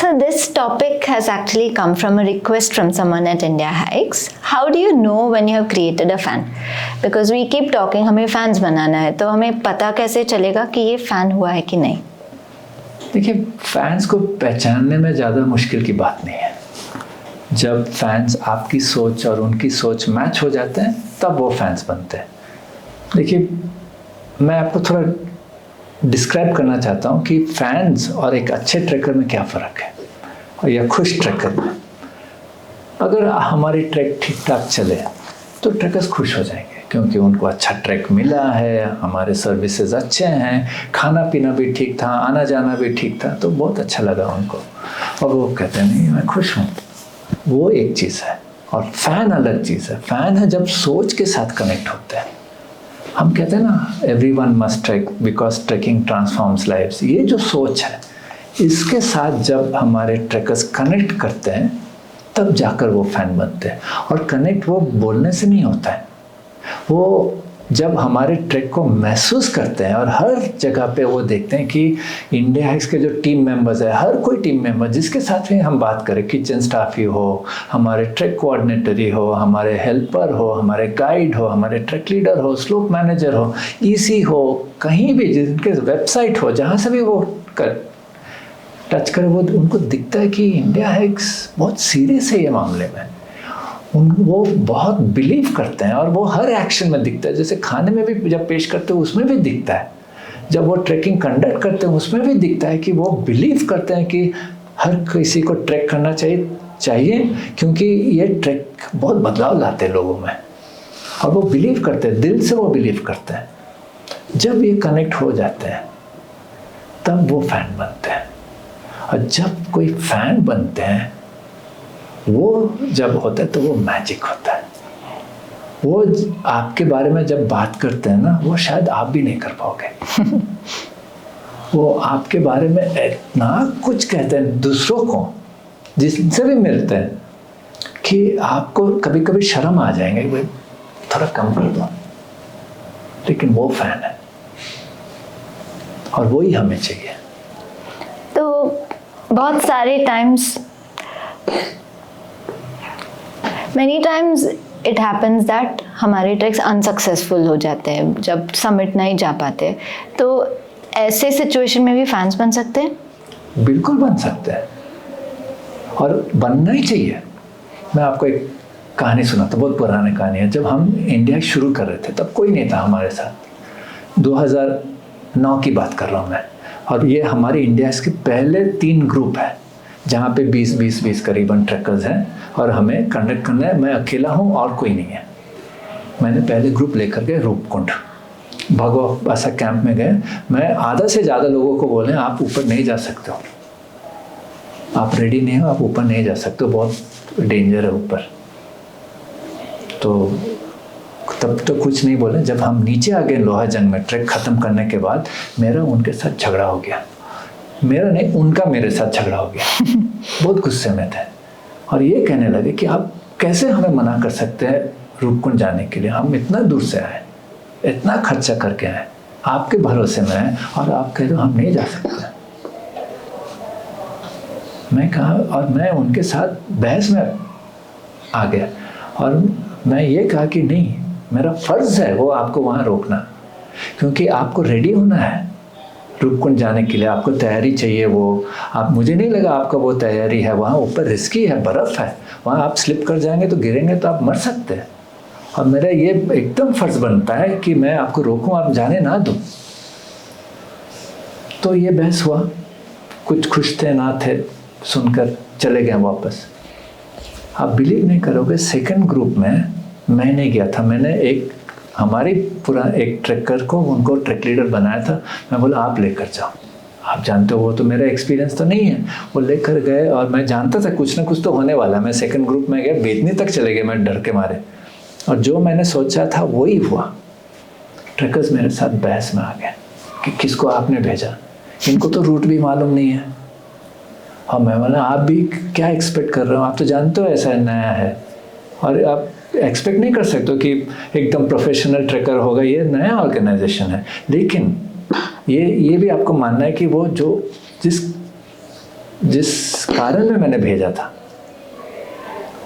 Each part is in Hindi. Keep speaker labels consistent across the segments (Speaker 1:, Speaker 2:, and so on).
Speaker 1: So this topic has actually come from a request from someone at India Hikes. How do you know when you have created a fan? Because we keep talking, हमें fans बनाना है, तो हमें पता कैसे चलेगा कि ये fan हुआ है कि नहीं?
Speaker 2: देखिए, फैंस को पहचानने में ज़्यादा मुश्किल की बात नहीं है। जब फैंस आपकी सोच और उनकी सोच मैच हो जाते हैं तब वो फैंस बनते हैं। देखिए, मैं आपको थोड़ा डिस्क्राइब करना चाहता हूँ कि फैंस और एक अच्छे ट्रैकर में क्या फ़र्क है, और या खुश ट्रैकर में। अगर हमारी ट्रैक ठीक ठाक चले तो ट्रैकर्स खुश हो जाएंगे, क्योंकि उनको अच्छा ट्रैक मिला है, हमारे सर्विसेज अच्छे हैं, खाना पीना भी ठीक था, आना जाना भी ठीक था, तो बहुत अच्छा लगा उनको, और वो कहते हैं नहीं मैं खुश हूँ। वो एक चीज़ है, और फैन अलग चीज़ है। फैन है जब सोच के साथ कनेक्ट होते हैं। हम कहते हैं ना, everyone must track because tracking transforms lives. ये जो सोच है, इसके साथ जब हमारे ट्रैकर्स कनेक्ट करते हैं तब जाकर वो फैन बनते हैं। और कनेक्ट वो बोलने से नहीं होता है, वो जब हमारे ट्रैक को महसूस करते हैं और हर जगह पे वो देखते हैं कि इंडिया हाइक्स के जो टीम मेंबर्स है, हर कोई टीम मेंबर जिसके साथ भी हम बात करें, किचन स्टाफ ही हो, हमारे ट्रैक कोऑर्डिनेटर ही हो, हमारे हेल्पर हो, हमारे गाइड हो, हमारे ट्रैक लीडर हो, स्लोप मैनेजर हो, ईसी हो, कहीं भी जिनके वेबसाइट हो, जहाँ से भी वो टच करे, वो उनको दिखता है कि इंडिया हाइक्स बहुत सीरियस है ये मामले में। वो बहुत बिलीव करते हैं और वो हर एक्शन में दिखता है। जैसे खाने में भी जब पेश करते हैं उसमें भी दिखता है, जब वो ट्रैकिंग कंडक्ट करते हैं उसमें भी दिखता है कि वो बिलीव करते हैं कि हर किसी को ट्रैक करना चाहिए, क्योंकि ये ट्रैक बहुत बदलाव लाते हैं लोगों में, और वो बिलीव करते हैं, दिल से वो बिलीव करते हैं। जब ये कनेक्ट हो जाते हैं तब वो फैन बनते हैं। और जब कोई फैन बनते हैं, वो जब होता है तो वो मैजिक होता है। वो आपके बारे में जब बात करते हैं ना, वो शायद आप भी नहीं कर पाओगे। वो आपके बारे में इतना कुछ कहते हैं दूसरों को, जिनसे भी मिलते हैं, कि आपको कभी कभी शर्म आ जाएंगे, भाई थोड़ा कम कर दो। लेकिन वो फैन है, और वो ही हमें चाहिए।
Speaker 1: तो बहुत सारे times Many times it happens that हमारे ट्रैक्स अनसक्सेसफुल हो जाते हैं, जब समिट नहीं जा पाते। तो ऐसे सिचुएशन में भी फैंस बन सकते हैं?
Speaker 2: बिल्कुल बन सकते हैं, और बनना ही चाहिए। मैं आपको एक कहानी सुनाता हूँ, बहुत पुरानी कहानी है। जब हम इंडिया शुरू कर रहे थे तब कोई नहीं था हमारे साथ। 2009 की बात कर रहा हूँ मैं, और ये हमारे इंडिया के पहले 3 ग्रुप है, जहाँ पे 20 करीबन ट्रैकर्स हैं, और हमें कंडक्ट करना है। मैं अकेला हूँ और कोई नहीं है। मैंने पहले ग्रुप लेकर गए रूपकुंड, भगवा ऐसा कैंप में गए। मैं आधा से ज़्यादा लोगों को बोले आप ऊपर नहीं जा सकते हो, आप रेडी नहीं हो, आप ऊपर नहीं जा सकते हो, बहुत डेंजर है ऊपर। तो तब तो कुछ नहीं बोले। जब हम नीचे आ गए लोहाजंग में, ट्रैक ख़त्म करने के बाद, मेरा उनके साथ झगड़ा हो गया। मेरा नहीं, उनका मेरे साथ झगड़ा हो गया। बहुत गुस्से में थे, और ये कहने लगे कि आप कैसे हमें मना कर सकते हैं रूपकुंड जाने के लिए, हम इतना दूर से आए, इतना खर्चा करके आए, आपके भरोसे में आए, और आप कह रहे हो हम नहीं जा सकते। मैं कहा, और मैं उनके साथ बहस में आ गया, और मैं ये कहा कि नहीं, मेरा फ़र्ज़ है वो आपको वहाँ रोकना, क्योंकि आपको रेडी होना है रूपकुंड जाने के लिए, आपको तैयारी चाहिए। वो आप, मुझे नहीं लगा आपका वो तैयारी है। वहाँ ऊपर रिस्की है, बर्फ़ है, वहाँ आप स्लिप कर जाएंगे तो गिरेंगे तो आप मर सकते हैं, और मेरा ये एकदम फ़र्ज़ बनता है कि मैं आपको रोकूं, आप जाने ना दो। तो ये बहस हुआ, कुछ खुश थे ना थे, सुनकर चले गए वापस। आप बिलीव नहीं करोगे, सेकंड ग्रुप में मैं नहीं गया था। मैंने एक हमारी पूरा एक ट्रैकर को, उनको ट्रैक लीडर बनाया था। मैं बोला आप लेकर जाओ, आप जानते हो वो तो मेरा एक्सपीरियंस तो नहीं है। वो लेकर गए, और मैं जानता था कुछ ना कुछ तो होने वाला। मैं सेकंड ग्रुप में गया, बेतनी तक चले गए मैं डर के मारे, और जो मैंने सोचा था वही हुआ। ट्रैकर्स मेरे साथ बहस में आ गए कि किसको आपने भेजा, इनको तो रूट भी मालूम नहीं है। और मैं बोला आप भी क्या एक्सपेक्ट कर रहे हो, आप तो जानते हो ऐसा नया है, और आप एक्सपेक्ट नहीं कर सकते कि एकदम प्रोफेशनल ट्रैकर होगा, ये नया ऑर्गेनाइजेशन है। लेकिन ये भी आपको मानना है कि वो जो जिस जिस कारण में मैंने भेजा था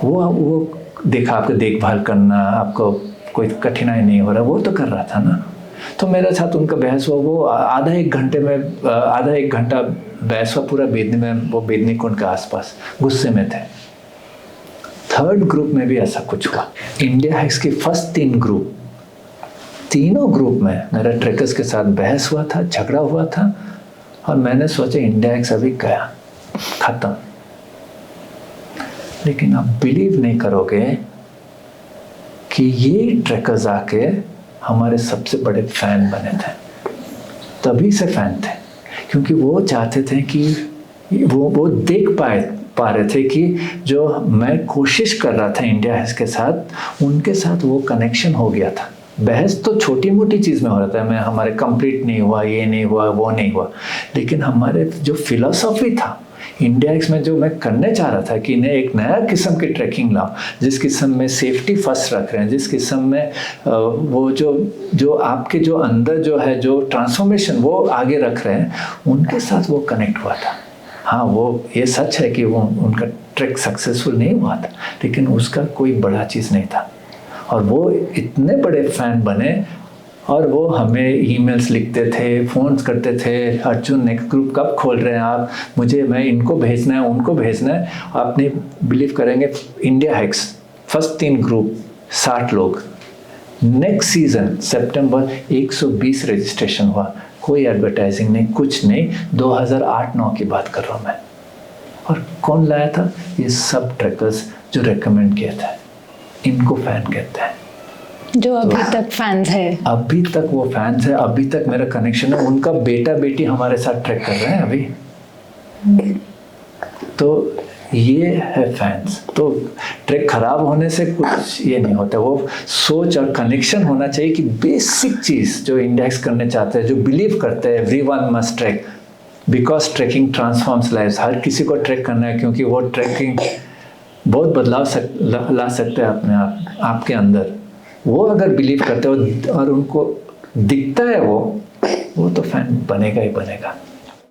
Speaker 2: वो देखा, आपको देखभाल करना, आपको कोई कठिनाई नहीं हो रहा, वो तो कर रहा था ना। तो मेरे साथ उनका बहस हुआ, वो आधा एक घंटा बहस हुआ पूरा बेदनी में, वो बेदनी कुंड के आसपास, गुस्से में थे। थर्ड ग्रुप में भी ऐसा कुछ हुआ। इंडिया हाइक्स की फर्स्ट 3 ग्रुप, तीनों ग्रुप में मेरा ट्रेकर्स के साथ बहस हुआ था, झगड़ा हुआ था, और मैंने सोचा इंडिया हाइक्स अभी गया, खत्म। लेकिन आप बिलीव नहीं करोगे कि ये ट्रेकर्स आके हमारे सबसे बड़े फैन बने थे। तभी से फैन थे क्योंकि वो चाहते थे कि वो देख पा रहे थे कि जो मैं कोशिश कर रहा था इंडिया हाइक्स के साथ, उनके साथ वो कनेक्शन हो गया था। बहस तो छोटी मोटी चीज़ में हो रहा था, मैं हमारे कंप्लीट नहीं हुआ, ये नहीं हुआ, वो नहीं हुआ, लेकिन हमारे जो फिलॉसफी था इंडिया हाइक्स में, जो मैं करने चाह रहा था कि इन्हें एक नया किस्म की ट्रैकिंग लाओ, जिस किस्म में सेफ्टी फर्स्ट रख रहे हैं, जिस किस्म में वो जो आपके जो अंदर जो है जो ट्रांसफॉर्मेशन वो आगे रख रहे हैं, उनके साथ वो कनेक्ट हुआ था। हाँ, वो ये सच है कि वो उनका ट्रैक सक्सेसफुल नहीं हुआ था, लेकिन उसका कोई बड़ा चीज़ नहीं था। और वो इतने बड़े फैन बने, और वो हमें ईमेल्स लिखते थे, फ़ोन्स करते थे, अर्जुन नेक्स्ट ग्रुप कब खोल रहे हैं आप, मैं इनको भेजना है, उनको भेजना है। आप नहीं बिलीव करेंगे, इंडिया हाइक्स फर्स्ट 3 ग्रुप 60 लोग, नेक्स्ट सीज़न सितंबर 120 रजिस्ट्रेशन हुआ, कोई एडवर्टाइजिंग नहीं, कुछ नहीं। 2008-9 की बात कर रहा हूँ मैं। और कौन लाया था? ये सब ट्रैकर्स जो रेकमेंड किए थे, इनको फैन कहते हैं,
Speaker 1: जो अभी तक फैंस है। अभी
Speaker 2: तक वो फैंस है, अभी तक मेरा कनेक्शन है। उनका बेटा बेटी हमारे साथ ट्रैक कर रहे हैं अभी। तो ये है फैंस। तो ट्रैक खराब होने से कुछ ये नहीं होता, वो सोच और कनेक्शन होना चाहिए कि बेसिक चीज़ जो इंडिया हाइक्स करने चाहते हैं, जो बिलीव करते हैं everyone must track because tracking transforms lives. हर किसी को ट्रैक करना है क्योंकि वो ट्रैकिंग बहुत बदलाव ला सकते हैं अपने आपके अंदर। वो अगर बिलीव करते हो और उनको दिखता है वो तो फैन बनेगा ही बनेगा।